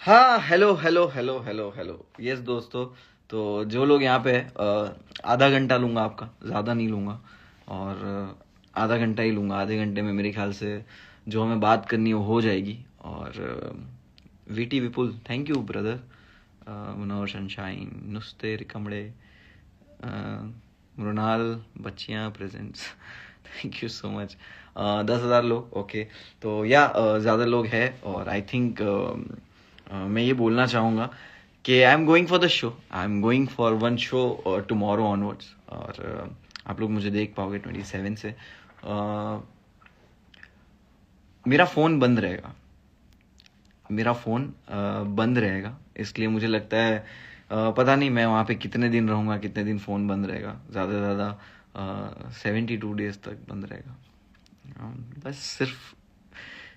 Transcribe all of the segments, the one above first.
हाँ, hello hello hello hello hello. Yes दोस्तों, तो जो लोग यहाँ पे आधा घंटा लूँगा आपका, ज़्यादा नहीं लूँगा। और आधा घंटा ही लूँगा। आधे घंटे में मेरे ख्याल से जो हमें बात करनी है वो हो जाएगी। और वीटी विपुल, थैंक यू ब्रदर। मुनोर सनशाइन, नुस्ते रिकमड़े, मृणाल, बच्चियाँ presents, thank you so much. 10,000 लोग, ओके। तो या ज़्यादा लोग हैं। और आई थिंक मैं ये बोलना चाहूँगा कि I am going for the show, I am going for one show tomorrow onwards. और आप लोग मुझे देख पाओगे 27 से। मेरा फ़ोन बंद रहेगा, मेरा फ़ोन बंद रहेगा। इसलिए मुझे लगता है पता नहीं मैं वहाँ पे कितने दिन रहूँगा, कितने दिन फ़ोन बंद रहेगा। ज़्यादा से ज़्यादा 72 डेज तक बंद रहेगा। बस सिर्फ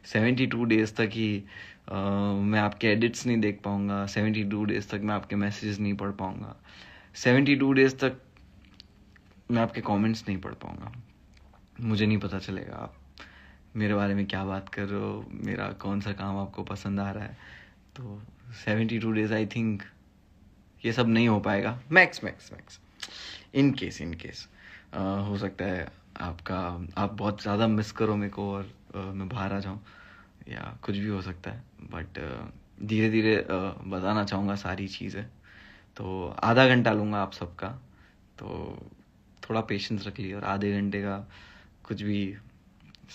72 डेज तक ही मैं आपके एडिट्स नहीं देख पाऊँगा। 72 डेज तक मैं आपके मैसेजेस नहीं पढ़ पाऊँगा। 72 डेज तक मैं आपके कमेंट्स नहीं पढ़ पाऊँगा। मुझे नहीं पता चलेगा आप मेरे बारे में क्या बात कर रहे हो, मेरा कौन सा काम आपको पसंद आ रहा है। तो 72 डेज आई थिंक ये सब नहीं हो पाएगा। Max max max in case हो सकता है आप बहुत ज़्यादा मिस करो मेरे को और मैं बाहर आ जाऊँ, या कुछ भी हो सकता है। बट धीरे धीरे बताना चाहूँगा सारी चीज़ें। तो आधा घंटा लूँगा आप सबका, तो थोड़ा पेशेंस रख लीजिए। और आधे घंटे का कुछ भी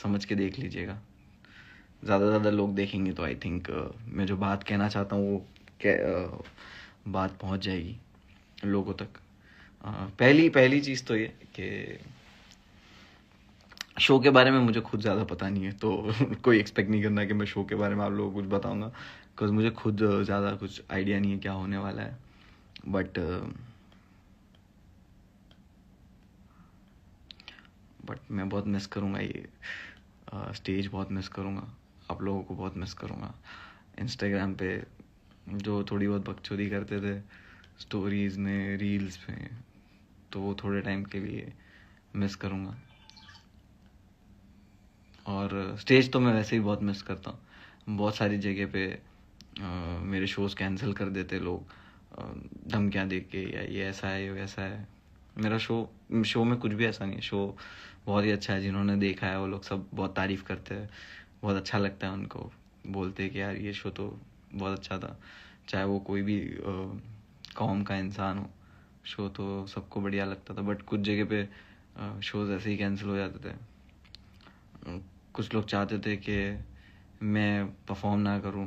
समझ के देख लीजिएगा। ज़्यादा से ज़्यादा लोग देखेंगे तो आई थिंक मैं जो बात कहना चाहता हूँ वो बात पहुँच जाएगी लोगों तक। पहली पहली चीज़ तो ये कि शो के बारे में मुझे खुद ज़्यादा पता नहीं है, तो कोई एक्सपेक्ट नहीं करना कि मैं शो के बारे में आप लोगों को कुछ बताऊंगा, बिकॉज मुझे खुद ज़्यादा कुछ आइडिया नहीं है क्या होने वाला है। बट मैं बहुत मिस करूँगा ये स्टेज, बहुत मिस करूँगा, आप लोगों को बहुत मिस करूँगा। इंस्टाग्राम पे जो थोड़ी बहुत बकचोदी करते थे स्टोरीज़ में, रील्स में, तो वो थोड़े टाइम के लिए मिस करूँगा। और स्टेज तो मैं वैसे ही बहुत मिस करता हूँ। बहुत सारी जगह पे मेरे शोज़ कैंसिल कर देते लोग धमकियाँ दे के, या ये ऐसा है, ये वैसा है। मेरा शो में कुछ भी ऐसा नहीं है। शो बहुत ही अच्छा है। जिन्होंने देखा है वो लोग सब बहुत तारीफ़ करते हैं, बहुत अच्छा लगता है उनको। बोलते हैं कि यार ये शो तो बहुत अच्छा था। चाहे वो कोई भी कौम का इंसान हो, शो तो सबको बढ़िया लगता था। बट कुछ जगह पे शोज़ ऐसे ही कैंसिल हो जाते थे। कुछ लोग चाहते थे कि मैं परफॉर्म ना करूं।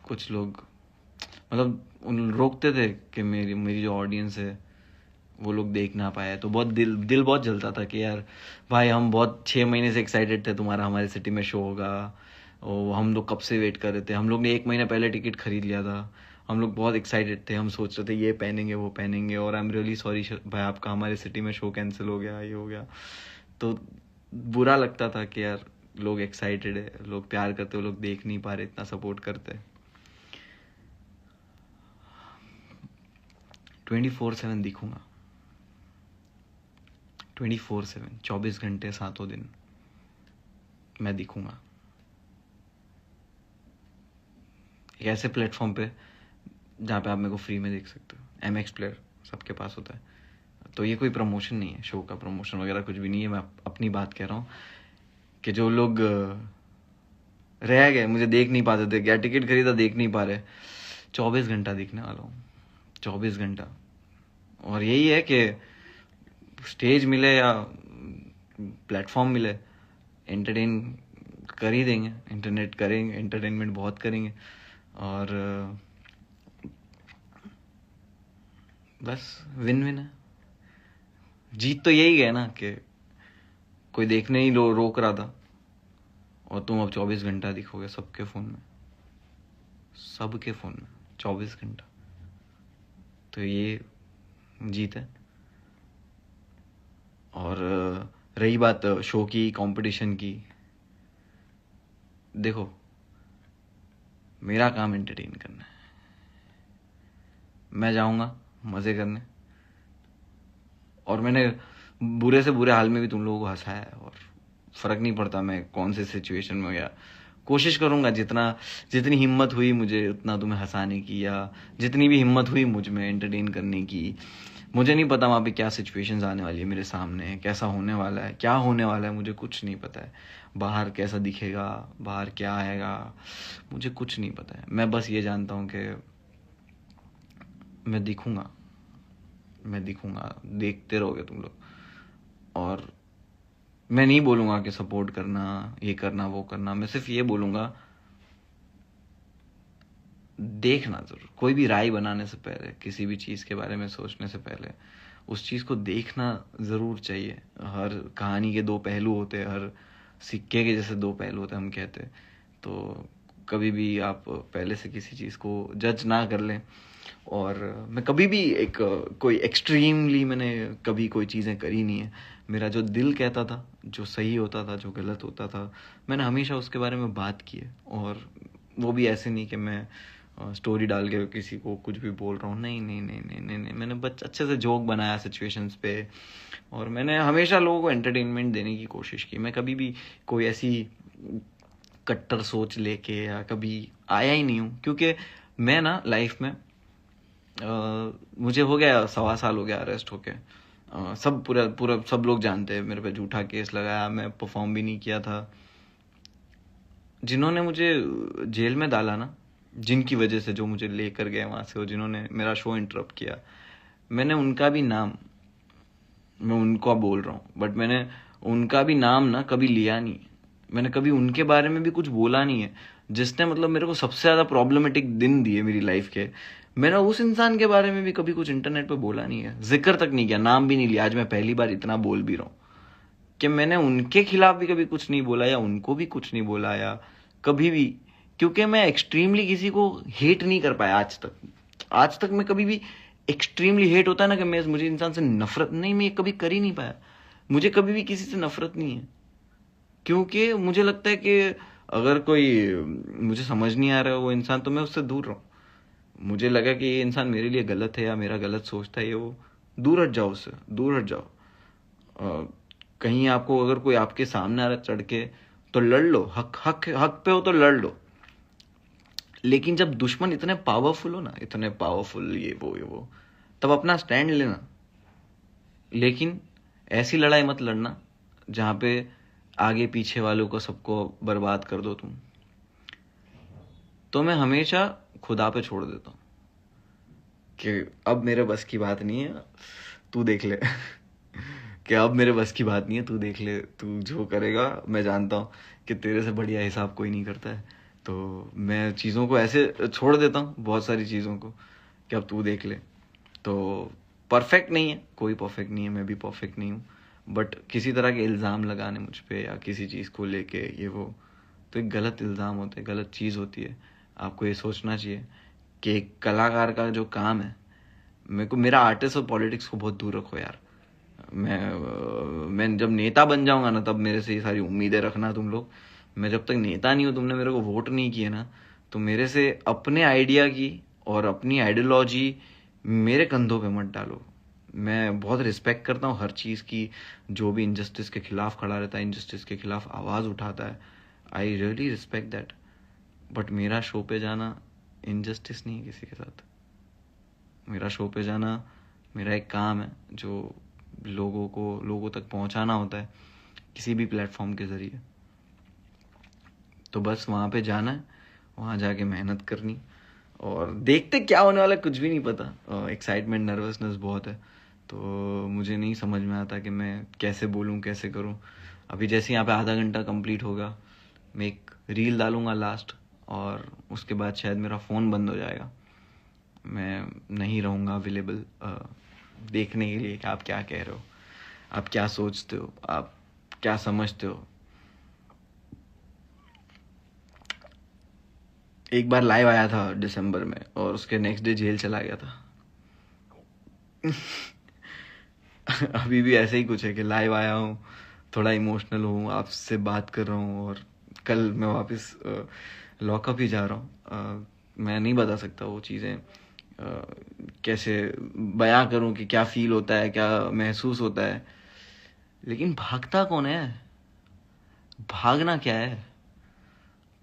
कुछ लोग मतलब उन रोकते थे कि मेरी मेरी जो ऑडियंस है वो लोग देख ना पाए। तो बहुत दिल बहुत जलता था कि यार भाई, हम बहुत 6 महीने से एक्साइटेड थे तुम्हारा हमारे सिटी में शो होगा, और हम लोग कब से वेट कर रहे थे। हम लोग ने 1 महीना पहले टिकट खरीद लिया था। हम लोग बहुत एक्साइटेड थे, हम सोच रहे थे ये पहनेंगे वो पहनेंगे। और आई एम रियली सॉरी भाई, आपका हमारे सिटी में शो कैंसिल हो गया, ये हो गया। तो बुरा लगता था कि यार लोग एक्साइटेड है, लोग प्यार करते, वो लोग देख नहीं पा रहे, इतना सपोर्ट करते। 24/7 दिखूंगा, 24/7, 24 घंटे 7 दिन मैं दिखूंगा एक ऐसे प्लेटफॉर्म पे जहाँ पे आप मेरे को फ्री में देख सकते हो। MX प्लेयर सबके पास होता है। तो ये कोई प्रमोशन नहीं है, शो का प्रमोशन वगैरह कुछ भी नहीं है। मैं अपनी बात कह रहा हूँ कि जो लोग रह गए, मुझे देख नहीं पाते थे, क्या टिकट खरीदा देख नहीं पा रहे, 24 घंटा दिखने वाला हूँ, 24 घंटा। और यही है कि स्टेज मिले या प्लेटफॉर्म मिले, एंटरटेन कर ही देंगे, इंटरनेट करेंगे, एंटरटेनमेंट बहुत करेंगे। और बस विन विन है। जीत तो यही है ना कि कोई देखने ही रोक रहा था, और तुम अब 24 घंटा दिखोगे सबके फ़ोन में, सबके फ़ोन में 24 घंटा। तो ये जीत है। और रही बात शो की, कंपटीशन की, देखो मेरा काम एंटरटेन करना है। मैं जाऊंगा मज़े करने, और मैंने बुरे से बुरे हाल में भी तुम लोगों को हंसाया है। और फ़र्क नहीं पड़ता मैं कौन से सिचुएशन में, या कोशिश करूंगा जितनी हिम्मत हुई मुझे उतना तुम्हें हंसाने की, या जितनी भी हिम्मत हुई मुझ में एंटरटेन करने की। मुझे नहीं पता वहाँ पे क्या सिचुएशंस आने वाली है मेरे सामने, कैसा होने वाला है, क्या होने वाला है, मुझे कुछ नहीं पता है। बाहर कैसा दिखेगा, बाहर क्या आएगा, मुझे कुछ नहीं पता है। मैं बस ये जानता हूँ कि मैं दिखूंगा, देखते रहोगे तुम लोग। और मैं नहीं बोलूंगा कि सपोर्ट करना, ये करना, वो करना। मैं सिर्फ ये बोलूंगा देखना जरूर। कोई भी राय बनाने से पहले, किसी भी चीज़ के बारे में सोचने से पहले उस चीज़ को देखना ज़रूर चाहिए। हर कहानी के दो पहलू होते हैं, हर सिक्के के जैसे दो पहलू होते हैं, हम कहते हैं। तो कभी भी आप पहले से किसी चीज़ को जज ना कर लें। और मैं कभी भी कोई एक्सट्रीमली मैंने कभी कोई चीज़ें करी नहीं है। मेरा जो दिल कहता था, जो सही होता था, जो गलत होता था, मैंने हमेशा उसके बारे में बात की है। और वो भी ऐसे नहीं कि मैं स्टोरी डाल के किसी को कुछ भी बोल रहा हूँ। नहीं नहीं नहीं नहीं नहीं नहीं, मैंने बस अच्छे से जोक बनाया सिचुएशंस पे। और मैंने हमेशा लोगों को एंटरटेनमेंट देने की कोशिश की। मैं कभी भी कोई ऐसी कट्टर सोच लेके या कभी आया ही नहीं हूँ। क्योंकि मैं ना लाइफ में मुझे हो गया 1.25 साल हो गया अरेस्ट होके। सब पूरा पूरा सब लोग जानते हैं मेरे पे झूठा केस लगाया, मैं परफॉर्म भी नहीं किया था। जिन्होंने मुझे जेल में डाला ना, जिनकी वजह से, जो मुझे लेकर गए वहां से, और जिन्होंने मेरा शो इंटरप्ट किया, मैंने उनका भी नाम, मैं उनको बोल रहा हूँ, बट मैंने उनका भी नाम ना कभी लिया नहीं। मैंने कभी उनके बारे में भी कुछ बोला नहीं है। जिसने मतलब मेरे को सबसे ज्यादा प्रॉब्लमेटिक दिन दिए मेरी लाइफ के, मैंने उस इंसान के बारे में भी कभी कुछ इंटरनेट पे बोला नहीं है, जिक्र तक नहीं किया, नाम भी नहीं लिया। आज मैं पहली बार इतना बोल भी रहा हूँ कि मैंने उनके खिलाफ भी कभी कुछ नहीं बोला, या उनको भी कुछ नहीं बोला, या कभी भी। क्योंकि मैं एक्सट्रीमली किसी को हेट नहीं कर पाया आज तक मैं कभी भी एक्सट्रीमली हेट होता है ना, कि मुझे इंसान से नफरत नहीं, मैं कभी कर ही नहीं पाया। मुझे कभी भी किसी से नफरत नहीं है। क्योंकि मुझे लगता है कि अगर कोई मुझे समझ नहीं आ रहा है वो इंसान, तो मैं उससे दूर रहूं। मुझे लगा कि ये इंसान मेरे लिए गलत है या मेरा गलत सोचता है, ये वो, दूर हट जाओ उससे, दूर हट जाओ। कहीं आपको अगर कोई आपके सामने आ रहा चढ़ के, तो लड़ लो, हक हक हक पे हो तो लड़ लो। लेकिन जब दुश्मन इतने पावरफुल हो ना, इतने पावरफुल, ये वो, तब अपना स्टैंड लेना। लेकिन ऐसी लड़ाई मत लड़ना जहां पे आगे पीछे वालों को सबको बर्बाद कर दो तुम। तो मैं हमेशा खुदा पे छोड़ देता हूँ कि अब मेरे बस की बात नहीं है, तू देख ले। कि अब मेरे बस की बात नहीं है, तू देख ले, तू जो करेगा। मैं जानता हूँ कि तेरे से बढ़िया हिसाब कोई नहीं करता है। तो मैं चीज़ों को ऐसे छोड़ देता हूँ, बहुत सारी चीज़ों को, कि अब तू देख ले। तो परफेक्ट नहीं है, कोई परफेक्ट नहीं है, मैं भी परफेक्ट नहीं हूँ। बट किसी तरह के इल्ज़ाम लगाने मुझ पे, या किसी चीज़ को लेके, ये वो, तो एक गलत इल्ज़ाम होते हैं, गलत चीज़ होती है। आपको ये सोचना चाहिए कि एक कलाकार का जो काम है, मेरा आर्टिस्ट और पॉलिटिक्स को बहुत दूर रखो यार। मैं जब नेता बन जाऊंगा ना, तब मेरे से ये सारी उम्मीदें रखना तुम लोग। मैं जब तक नेता नहीं हूं, तुमने मेरे को वोट नहीं किए ना, तो मेरे से अपने आइडिया की और अपनी आइडियोलॉजी मेरे कंधों पे मत डालो। मैं बहुत रिस्पेक्ट करता हूँ हर चीज़ की। जो भी इनजस्टिस के खिलाफ खड़ा रहता है, इनजस्टिस के खिलाफ आवाज़ उठाता है, I really respect that. But मेरा शो पे जाना इनजस्टिस नहीं है किसी के साथ। मेरा शो पे जाना मेरा एक काम है, जो लोगों तक पहुंचाना होता है किसी भी प्लेटफॉर्म के जरिए। तो बस वहां पे जाना है, वहां जाके मेहनत करनी, और देखते क्या होने वाला है, कुछ भी नहीं पता। एक्साइटमेंट, नर्वसनेस बहुत है। तो मुझे नहीं समझ में आता कि मैं कैसे बोलूं, कैसे करूं। अभी जैसे यहाँ पे आधा घंटा कंप्लीट होगा, मैं एक रील डालूंगा लास्ट, और उसके बाद शायद मेरा फ़ोन बंद हो जाएगा। मैं नहीं रहूँगा अवेलेबल देखने के लिए कि आप क्या कह रहे हो, आप क्या सोचते हो, आप क्या समझते हो। एक बार लाइव आया था दिसंबर में, और उसके नेक्स्ट डे जेल चला गया था। अभी भी ऐसे ही कुछ है कि लाइव आया हूँ, थोड़ा इमोशनल हूँ, आपसे बात कर रहा हूँ, और कल मैं वापस लॉकअप ही जा रहा हूँ। मैं नहीं बता सकता वो चीज़ें कैसे बयां करूं कि क्या फील होता है, क्या महसूस होता है। लेकिन भागता कौन है? भागना क्या है?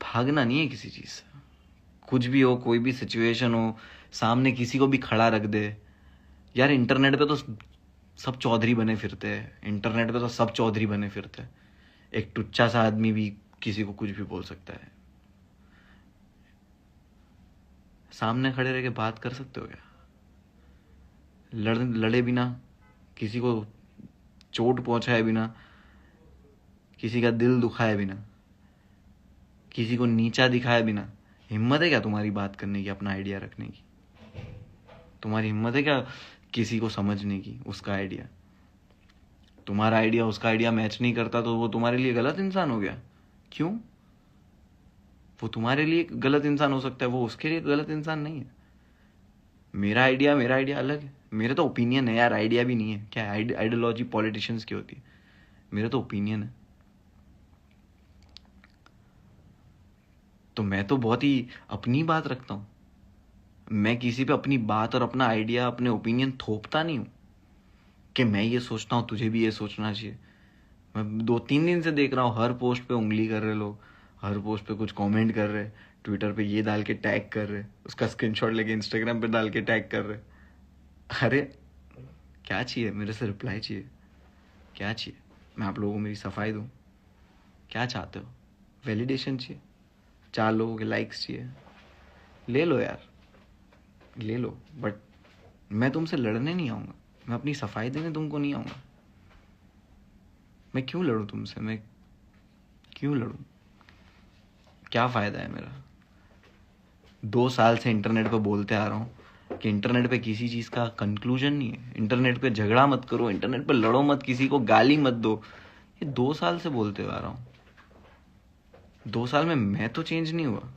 भागना नहीं है किसी चीज से। कुछ भी हो, कोई भी सिचुएशन हो, सामने किसी को भी खड़ा रख दे यार। इंटरनेट पे तो सब चौधरी बने फिरते हैं, इंटरनेट पे तो सब चौधरी बने फिरते हैं। एक टुच्चा सा आदमी भी किसी को कुछ भी बोल सकता है। सामने खड़े रह के बात कर सकते हो क्या? लड़े बिना, किसी को चोट पहुंचाए बिना, किसी का दिल दुखाए बिना, किसी को नीचा दिखाए बिना हिम्मत है क्या तुम्हारी बात करने की, अपना आइडिया रखने की? तुम्हारी हिम्मत है क्या किसी को समझने की, उसका आइडिया? तुम्हारा आइडिया उसका आइडिया मैच नहीं करता तो वो तुम्हारे लिए गलत इंसान हो गया। क्यों? वो तुम्हारे लिए गलत इंसान हो सकता है, वो उसके लिए गलत इंसान नहीं है। मेरा आइडिया अलग है। मेरे तो ओपिनियन है यार, आइडिया भी नहीं है। क्या आइडियोलॉजी पॉलिटिशियंस की होती है? मेरा तो ओपिनियन है। तो मैं तो बहुत ही अपनी बात रखता हूं। मैं किसी पे अपनी बात और अपना आइडिया, अपने ओपिनियन थोपता नहीं हूं कि मैं ये सोचता हूं तुझे भी ये सोचना चाहिए। मैं 2-3 दिन से देख रहा हूं हर पोस्ट पे उंगली कर रहे लोग, हर पोस्ट पे कुछ कमेंट कर रहे, ट्विटर पे ये डाल के टैग कर रहे, उसका स्क्रीनशॉट लेके इंस्टाग्राम पे डाल के टैग कर रहे। अरे क्या चाहिए? मेरे से रिप्लाई चाहिए? क्या चाहिए? मैं आप लोगों को मेरी सफाई दूं? क्या चाहते हो? वैलिडेशन चाहिए? 4 लोगों के लाइक्स चाहिए? ले लो यार, ले लो। बट मैं तुमसे लड़ने नहीं आऊंगा, मैं अपनी सफाई देने तुमको नहीं आऊंगा। मैं क्यों लड़ूं तुमसे? मैं क्यों लड़ूं? क्या फायदा है मेरा? 2 साल से इंटरनेट पे बोलते आ रहा हूं कि इंटरनेट पे किसी चीज का कंक्लूजन नहीं है। इंटरनेट पे झगड़ा मत करो, इंटरनेट पे लड़ो मत, किसी को गाली मत दो। ये 2 साल से बोलते आ रहा हूं। 2 साल में मैं तो चेंज नहीं हुआ।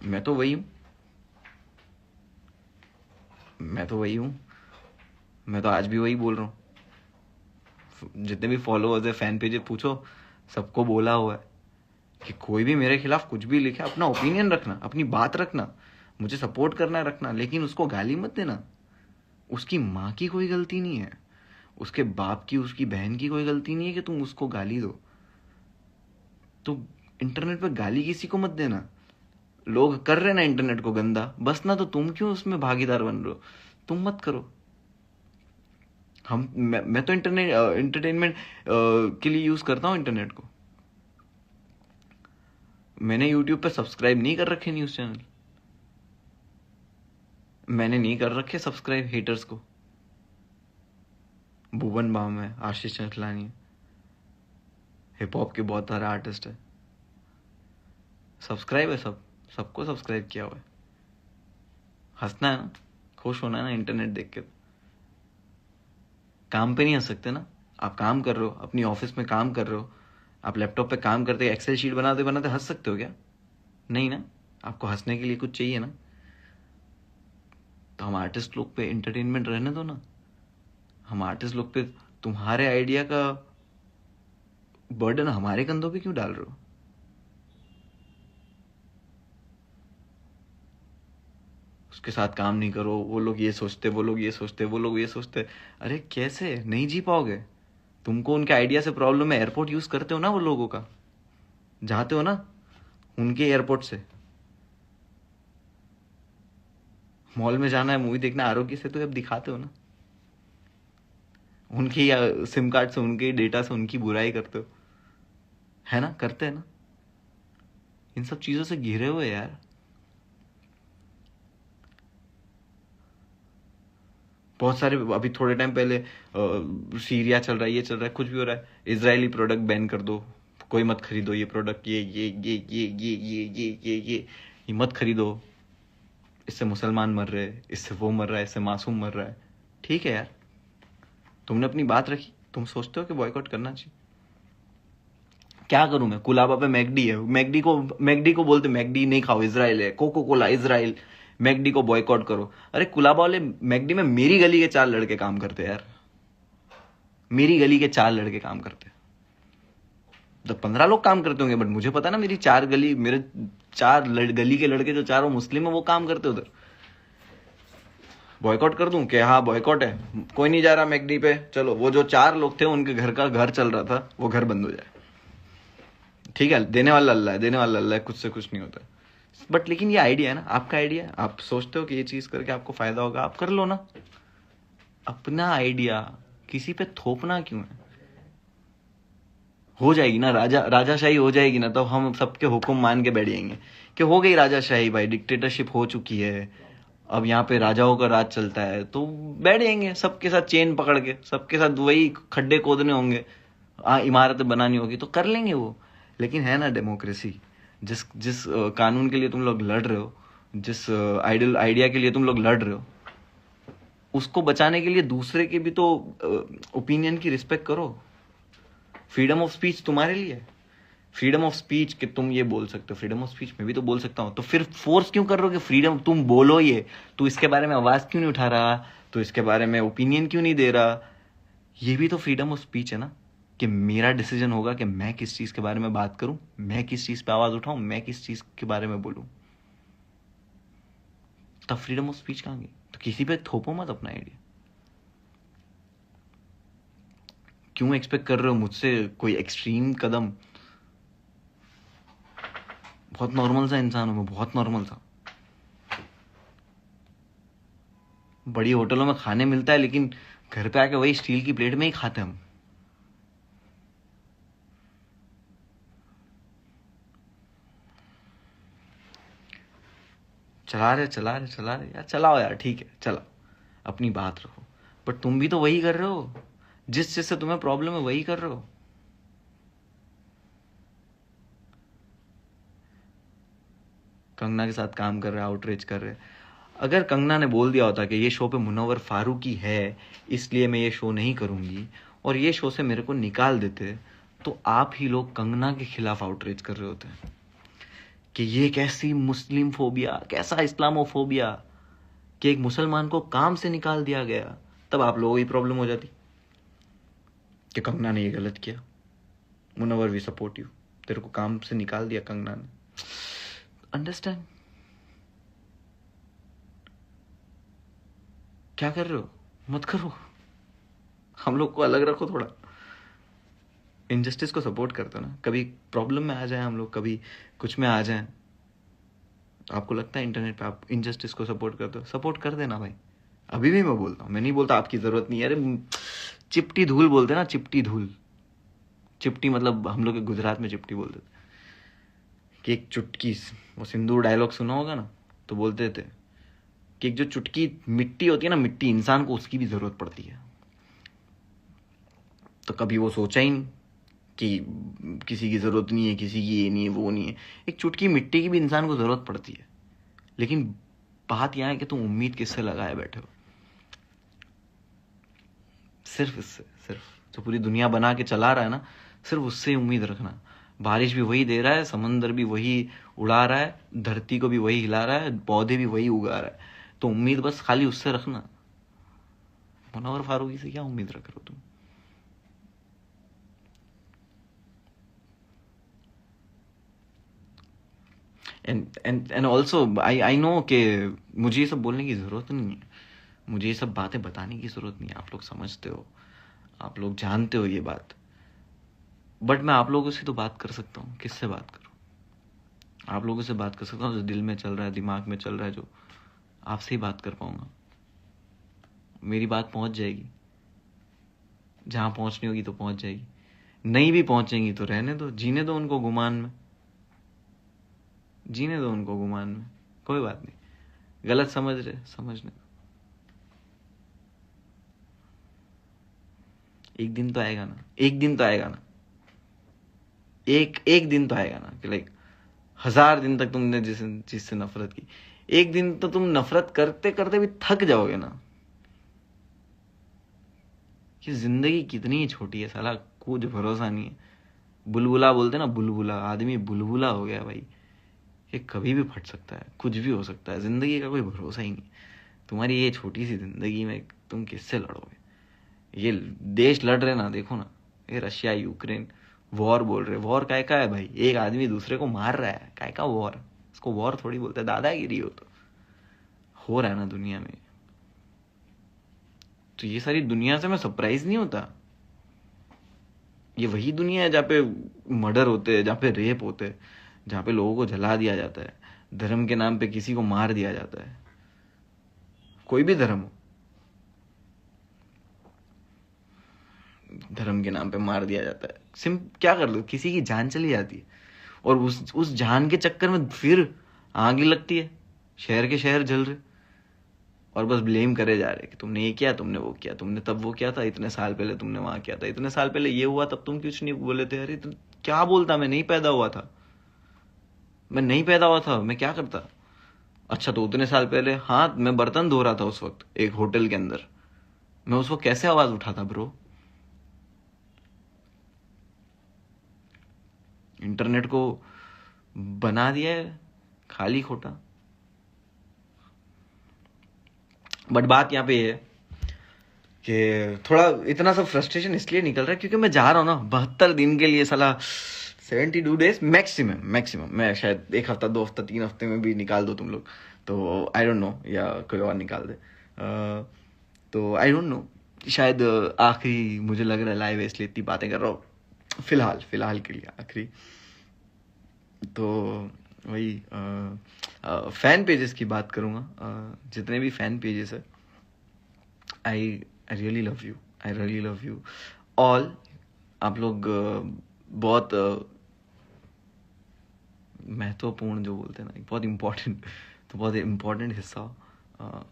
मैं तो वही हूं। मैं तो आज भी वही बोल रहा हूं। जितने भी फॉलोअर्स है, फैन पेज पूछो, सबको बोला हुआ है कि कोई भी मेरे खिलाफ कुछ भी लिखे, अपना ओपिनियन रखना, अपनी बात रखना, मुझे सपोर्ट करना है रखना, लेकिन उसको गाली मत देना। उसकी माँ की कोई गलती नहीं है, उसके बाप की, उसकी बहन की कोई गलती नहीं है कि तुम उसको गाली दो। तो इंटरनेट पे गाली किसी को मत देना। लोग कर रहे ना इंटरनेट को गंदा, बस ना, तो तुम क्यों उसमें भागीदार बन रहे हो? तुम मत करो। मैं तो एंटरटेनमेंट के लिए यूज करता हूं इंटरनेट को। मैंने यूट्यूब पे सब्सक्राइब नहीं कर रखे न्यूज चैनल, मैंने नहीं कर रखे सब्सक्राइब हेटर्स को। भुवन बाम है, आशीष चंचलानी है, हिप हॉप के बहुत सारे आर्टिस्ट है, सब्सक्राइब है, सबको सब्सक्राइब किया हुआ है। हंसना है ना, खुश होना है ना इंटरनेट देख के। काम पे नहीं हंस सकते ना? आप काम कर रहे हो, अपनी ऑफिस में काम कर रहे हो, आप लैपटॉप पे काम करते एक्सेल शीट बनाते बनाते हंस सकते हो क्या? नहीं ना। आपको हंसने के लिए कुछ चाहिए ना। तो हम आर्टिस्ट लोग पे एंटरटेनमेंट रहने दो ना। हम आर्टिस्ट लोग पे तुम्हारे आइडिया का बर्डन हमारे कंधों पे क्यों डाल रहे हो? उसके साथ काम नहीं करो, वो लोग ये सोचते, वो लोग ये सोचते, वो लोग ये सोचते। अरे कैसे? नहीं जी पाओगे। तुमको उनके आइडिया से प्रॉब्लम है। एयरपोर्ट यूज करते हो ना वो लोगों का, जाते हो ना उनके एयरपोर्ट से। मॉल में जाना है, मूवी देखना, आरोग्य से तो अब दिखाते हो ना। उनके सिम कार्ड से, उनके डेटा से उनकी बुराई करते हो, है ना? करते हैं ना। इन सब चीजों से घिरे हुए यार। बहुत सारे, अभी थोड़े टाइम पहले सीरिया चल रहा है, ये चल रहा है, कुछ भी हो रहा है, इजरायली प्रोडक्ट बैन कर दो, कोई मत खरीदो ये प्रोडक्ट, ये मत खरीदो, इससे मुसलमान मर रहे हैं, इससे वो मर रहा है, इससे मासूम मर रहा है। ठीक है यार, तुमने अपनी बात रखी, तुम सोचते हो कि बॉयकॉट करना चाहिए। क्या करूं मैं? कुलाबा पे मैकडी है, मैकडी को बोलते मैकडी नहीं खाओ, इजराइल है, कोको कोला इजराइल, मैकडी को बॉयकॉट करो। अरे कुलाबा वाले मैकडी में मेरी गली के 4 लड़के काम करते हैं यार, मेरी गली के 4 लड़के काम करते हैं। तो 15 लोग काम करते होंगे, बट मुझे पता ना, मेरी 4 गली, मेरे 4 गली के लड़के जो चारों मुस्लिम है वो काम करते उधर। बॉयकॉट कर दूं कि हाँ बॉयकॉट है, कोई नहीं जा रहा मैकडी पे, चलो वो जो 4 लोग थे उनके घर का घर चल रहा था, वो घर बंद हो जाए। ठीक है, देने वाला अल्लाह है, देने वाला अल्लाह है, कुछ से कुछ नहीं होता। बट लेकिन ये आइडिया है ना, आपका आइडिया है, आप सोचते हो कि ये चीज करके आपको फायदा होगा, आप कर लो ना। अपना आइडिया किसी पे थोपना क्यों है? हो जाएगी ना राजाशाही हो जाएगी ना, तो हम सबके हुक्म मान के बैठ जाएंगे कि हो गई राजाशाही भाई, डिक्टेटरशिप हो चुकी है, अब यहाँ पे राजाओं का राज चलता है, तो बैठ जाएंगे सबके साथ चेन पकड़ के, सबके साथ वही खड्डे खोदने होंगे, इमारतें बनानी होगी तो कर लेंगे वो। लेकिन है ना डेमोक्रेसी, जिस जिस कानून के लिए तुम लोग लड़ रहे हो, जिस आइडिया के लिए तुम लोग लड़ रहे हो, उसको बचाने के लिए दूसरे के भी तो ओपिनियन की रिस्पेक्ट करो। फ्रीडम ऑफ स्पीच तुम्हारे लिए है, फ्रीडम ऑफ स्पीच कि तुम ये बोल सकते हो, फ्रीडम ऑफ स्पीच मैं भी तो बोल सकता हूं, तो फिर फोर्स क्यों कर रहे हो कि फ्रीडम तुम बोलो, ये तू इसके बारे में आवाज क्यों नहीं उठा रहा, तो इसके बारे में ओपिनियन क्यों नहीं दे रहा? ये भी तो फ्रीडम ऑफ स्पीच है ना, कि मेरा डिसीजन होगा कि मैं किस चीज के बारे में बात करूं, मैं किस चीज पे आवाज उठाऊं, मैं किस चीज के बारे में बोलूं। तब फ्रीडम ऑफ स्पीच कहां गई? तो किसी पे थोपो मत अपना आइडिया। क्यों एक्सपेक्ट कर रहे हो मुझसे कोई एक्सट्रीम कदम? बहुत नॉर्मल सा इंसान हूं मैं, बहुत नॉर्मल सा। बड़ी होटलों में खाने मिलता है, लेकिन घर पे आके वही स्टील की प्लेट में ही खाते हम। चला रहे यार, चलाओ यार, ठीक है चलाओ, अपनी बात रखो। बट तुम भी तो वही कर रहे हो, जिस चीज से तुम्हें प्रॉब्लम है वही कर रहे हो। कंगना के साथ काम कर रहे हैं, आउटरीच कर रहे हैं। अगर कंगना ने बोल दिया होता कि ये शो पे मुनव्वर फारूकी है इसलिए मैं ये शो नहीं करूंगी, और ये शो से मेरे को निकाल देते, तो आप ही लोग कंगना के खिलाफ आउटरीच कर रहे होते कि ये कैसी मुस्लिम फोबिया, कैसा इस्लामोफोबिया, कि एक मुसलमान को काम से निकाल दिया गया। तब आप लोगों की प्रॉब्लम हो जाती कि कंगना ने ये गलत किया, मुनव्वर वी सपोर्ट यू, तेरे को काम से निकाल दिया कंगना ने। अंडरस्टैंड क्या कर रहे हो? मत करो, हम लोग को अलग रखो थोड़ा। इनजस्टिस को सपोर्ट करते हो ना, कभी प्रॉब्लम में आ जाए हम लोग, कभी कुछ में आ जाए, आपको लगता है इंटरनेट पे आप इनजस्टिस को सपोर्ट करते हो, सपोर्ट कर देना भाई। अभी भी मैं बोलता हूँ, मैं नहीं बोलता आपकी जरूरत नहीं है, अरे चिपटी धूल बोलते ना, चिपटी धूल। चिपटी मतलब हम लोग गुजरात में चिपटी बोलते थे कि एक चुटकी, वो सिंदूर डायलॉग सुना होगा ना, तो बोलते थे कि एक जो चुटकी मिट्टी होती है ना, मिट्टी, इंसान को उसकी भी जरूरत पड़ती है। तो कभी वो सोचा ही नहीं कि किसी की जरूरत नहीं है, किसी की ये नहीं है, वो नहीं है, एक चुटकी मिट्टी की भी इंसान को जरूरत पड़ती है। लेकिन बात यहां है कि तुम उम्मीद किससे लगाए बैठे हो? सिर्फ इससे, सिर्फ जो पूरी दुनिया बना के चला रहा है ना, सिर्फ उससे ही उम्मीद रखना। बारिश भी वही दे रहा है, समंदर भी वही उड़ा रहा है, धरती को भी वही हिला रहा है, पौधे भी वही उगा रहा है, तो उम्मीद बस खाली उससे रखना। मुनव्वर फारूकी से क्या उम्मीद रख रहे हो तुम? एंड ऑल्सो आई नो कि मुझे ये सब बोलने की जरूरत नहीं है, मुझे ये सब बातें बताने की जरूरत नहीं है, आप लोग समझते हो, आप लोग जानते हो ये बात। बट मैं आप लोगों से तो बात कर सकता हूँ, किससे बात करूँ? आप लोगों से बात कर सकता हूँ, जो दिल में चल रहा है, दिमाग में चल रहा है, जो आपसे ही बात कर पाऊंगा। मेरी बात पहुंच जाएगी, जहां पहुंचनी होगी तो पहुंच जाएगी, नहीं भी पहुंचेंगी तो रहने दो, जीने दो उनको गुमान में, जीने दो उनको गुमान में, कोई बात नहीं। गलत समझ रहे, समझने दो, एक दिन तो आएगा ना, एक दिन तो आएगा ना, एक एक दिन तो आएगा ना कि लाइक 1000 दिन तक तुमने जिस चीज से नफरत की, एक दिन तो तुम नफरत करते करते भी थक जाओगे ना। कि जिंदगी कितनी ही छोटी है साला, कुछ भरोसा नहीं है। बुलबुला बोलते ना, बुलबुला, आदमी बुलबुला हो गया भाई, ये कभी भी फट सकता है, कुछ भी हो सकता है, जिंदगी का कोई भरोसा ही नहीं। तुम्हारी ये छोटी सी जिंदगी में तुम किससे लड़ोगे? ये देश लड़ रहे ना, देखो ना, ये रशिया यूक्रेन वॉर बोल रहे, वॉर काय का है भाई? एक आदमी दूसरे को मार रहा है, काय का वॉर? उसको वॉर थोड़ी बोलते हैं, दादागिरी हो रहा है ना दुनिया में। तो ये सारी दुनिया से मैं सरप्राइज नहीं होता, ये वही दुनिया है जहाँ पे मर्डर होते हैं, जहाँ पे रेप होते हैं, जहाँ पे लोगों को जला दिया जाता है, धर्म के नाम पे किसी को मार दिया जाता है, कोई भी धर्म हो, धर्म के नाम पे मार दिया जाता है। क्या कर लो, किसी की जान चली जाती है और उस जान के चक्कर में फिर आग लगती है, शहर के शहर जल रहे और बस ब्लेम करे जा रहे कि तुमने ये किया, तुमने वो किया, तुमने तब वो किया था, इतने साल पहले तुमने वहां किया था, इतने साल पहले ये हुआ, तब तुम कुछ नहीं बोले थे। अरे क्या बोलता, मैं नहीं पैदा हुआ था, मैं नहीं पैदा हुआ था, मैं क्या करता। अच्छा तो उतने साल पहले, हाँ मैं बर्तन धो रहा था उस वक्त एक होटल के अंदर, मैं उस वक्त कैसे आवाज उठाता ब्रो। इंटरनेट को बना दिया है खाली खोटा। बट बात यहाँ पे ये है कि थोड़ा इतना सब फ्रस्ट्रेशन इसलिए निकल रहा है क्योंकि मैं जा रहा हूँ ना 72 दिन के लिए, साला 72 डेज मैक्सिमम। मैं शायद 1 हफ्ता 2 हफ्ता 3 हफ्ते में भी निकाल दो तुम लोग, तो आई डोंट नो, या कोई और निकाल दे। तो आई डोंट नो, शायद आखिरी मुझे लग रहा है लाइव है, इसलिए इतनी बातें कर रहा हूँ फिलहाल के लिए आखिरी। तो वही फैन पेजेस की बात करूँगा। जितने भी फैन पेजेस है, I really love you all. आप लोग बहुत महत्वपूर्ण जो बोलते हैं ना, बहुत इम्पोर्टेंट हिस्सा।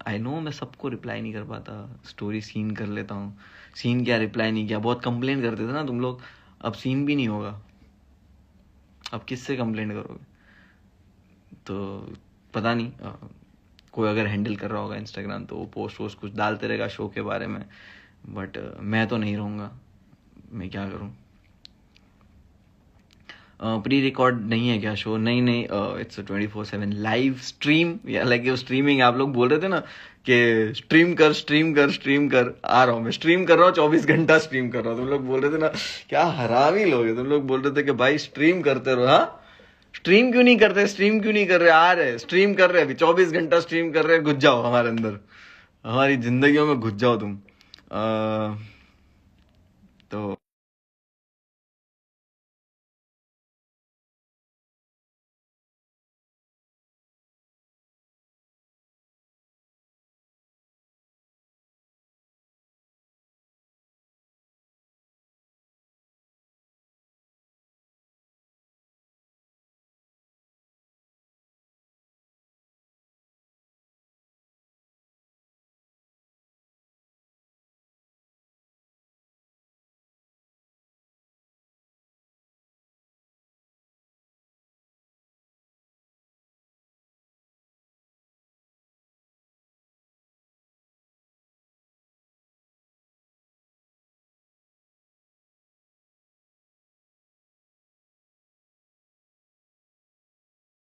आई नो मैं सबको रिप्लाई नहीं कर पाता, स्टोरी सीन कर लेता हूँ, सीन क्या रिप्लाई नहीं किया, बहुत कंप्लेन करते थे ना तुम लोग, अब सीन भी नहीं होगा, अब किससे कंप्लेंट करोगे। तो पता नहीं, कोई अगर हैंडल कर रहा होगा इंस्टाग्राम तो वो पोस्ट कुछ डालते रहेगा शो के बारे में, बट मैं तो नहीं रहूँगा, मैं क्या करूँ। प्री रिकॉर्ड नहीं है क्या शो? नहीं, इट्स 24/7 लाइव स्ट्रीम, या लाइक स्ट्रीमिंग। आप लोग बोल रहे थे ना कि स्ट्रीम कर, आ रहा हूँ मैं, स्ट्रीम कर रहा हूँ, 24 घंटा स्ट्रीम कर रहा हूँ। तुम लोग बोल रहे थे ना, क्या हरामी लोग हैं, तुम लोग बोल रहे थे कि भाई स्ट्रीम करते रहो। हाँ, स्ट्रीम क्यों नहीं कर रहे, आ रहे स्ट्रीम कर रहे, अभी 24 घंटा स्ट्रीम कर रहे, घुस जाओ हमारे अंदर, हमारी जिंदगियों में घुस जाओ तुम। तो